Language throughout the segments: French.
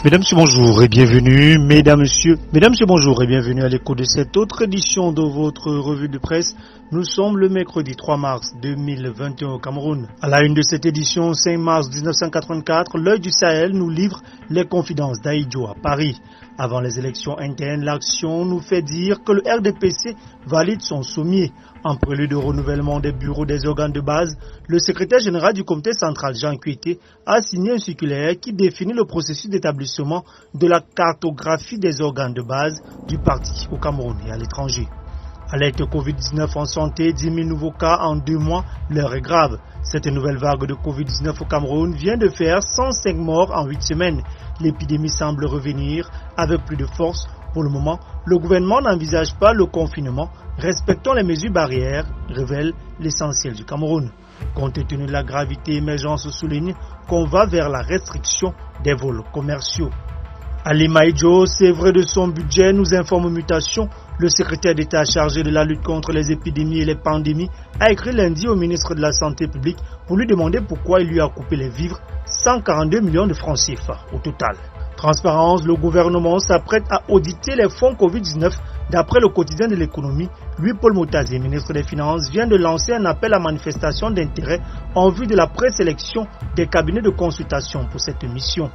Mesdames, Messieurs, bonjour et bienvenue. Mesdames, Messieurs, bonjour et bienvenue à l'écho de cette autre édition de votre revue de presse. Nous sommes le mercredi 3 mars 2021 au Cameroun. À la une de cette édition, 5 mars 1984, l'œil du Sahel nous livre les confidences d'Ahidjo à Paris. Avant les élections internes, l'action nous fait dire que le RDPC valide son sommier. En prélude de renouvellement des bureaux des organes de base, le secrétaire général du comité central, Jean Kuité, a signé un circulaire qui définit le processus d'établissement de la cartographie des organes de base du parti au Cameroun et à l'étranger. Alerte Covid-19 en santé, 10 000 nouveaux cas en 2 mois, l'heure est grave. Cette nouvelle vague de Covid-19 au Cameroun vient de faire 105 morts en 8 semaines. L'épidémie semble revenir avec plus de force. Pour le moment, le gouvernement n'envisage pas le confinement. Respectons les mesures barrières, révèle l'essentiel du Cameroun. Compte tenu de la gravité, Émergence souligne qu'on va vers la restriction des vols commerciaux. Ali Maïdjo, c'est vrai de son budget, nous informe Mutation. Le secrétaire d'État chargé de la lutte contre les épidémies et les pandémies a écrit lundi au ministre de la Santé publique pour lui demander pourquoi il lui a coupé les vivres, 142 millions de francs CFA au total. Transparence, le gouvernement s'apprête à auditer les fonds Covid-19. D'après le quotidien de l'économie, Louis-Paul Moutazié, ministre des Finances, vient de lancer un appel à manifestation d'intérêt en vue de la présélection des cabinets de consultation pour cette mission.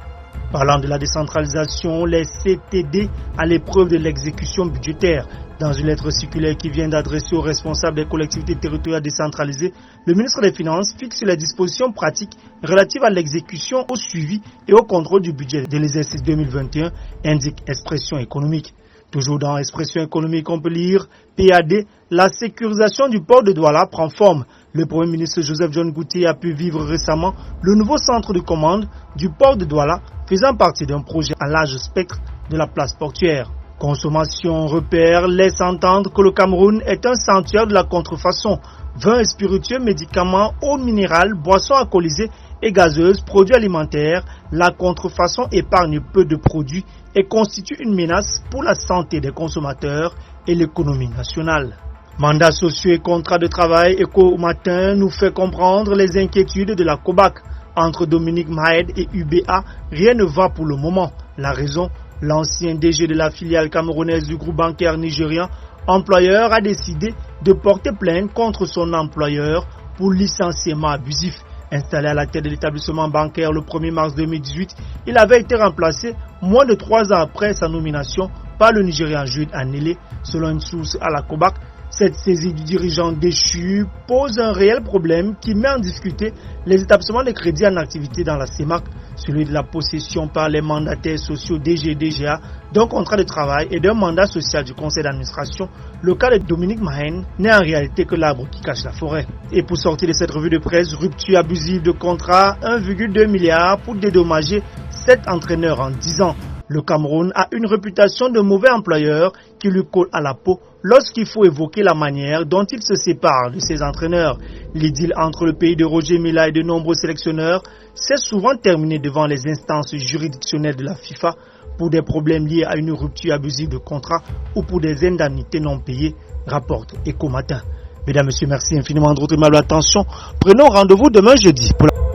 Parlant de la décentralisation, les CTD à l'épreuve de l'exécution budgétaire. Dans une lettre circulaire qui vient d'adresser aux responsables des collectivités territoriales décentralisées, le ministre des Finances fixe les dispositions pratiques relatives à l'exécution, au suivi et au contrôle du budget de l'exercice 2021, indique Expression économique. Toujours dans Expression économique, on peut lire PAD, la sécurisation du port de Douala prend forme. Le Premier ministre Joseph John Goutier a pu vivre récemment le nouveau centre de commande du port de Douala, faisant partie d'un projet à large spectre de la place portuaire. Consommation repère laisse entendre que le Cameroun est un sanctuaire de la contrefaçon. Vins et spiritueux, médicaments, eau minérale, boissons alcoolisées et gazeuses, produits alimentaires, la contrefaçon épargne peu de produits et constitue une menace pour la santé des consommateurs et l'économie nationale. Mandats sociaux et contrats de travail, Écho Matin nous fait comprendre les inquiétudes de la COBAC. Entre Dominique Mahed et UBA, rien ne va pour le moment. La raison, l'ancien DG de la filiale camerounaise du groupe bancaire nigérian, employeur, a décidé de porter plainte contre son employeur pour licenciement abusif. Installé à la tête de l'établissement bancaire le 1er mars 2018, il avait été remplacé moins de 3 ans après sa nomination par le Nigérian Jude Anele. Selon une source à la COBAC, cette saisie du dirigeant déchu pose un réel problème qui met en difficulté les établissements de crédit en activité dans la CEMAC, celui de la possession par les mandataires sociaux DG-DGA d'un contrat de travail et d'un mandat social du conseil d'administration. Le cas de Dominique Mahen n'est en réalité que l'arbre qui cache la forêt. Et pour sortir de cette revue de presse, rupture abusive de contrat, 1,2 milliard pour dédommager 7 entraîneurs en 10 ans. Le Cameroun a une réputation de mauvais employeur qui lui colle à la peau lorsqu'il faut évoquer la manière dont il se sépare de ses entraîneurs. L'idylle entre le pays de Roger Mila et de nombreux sélectionneurs s'est souvent terminée devant les instances juridictionnelles de la FIFA pour des problèmes liés à une rupture abusive de contrat ou pour des indemnités non payées, rapporte Écho Matin. Mesdames, Messieurs, merci infiniment de votre aimable attention. Prenons rendez-vous demain jeudi pour la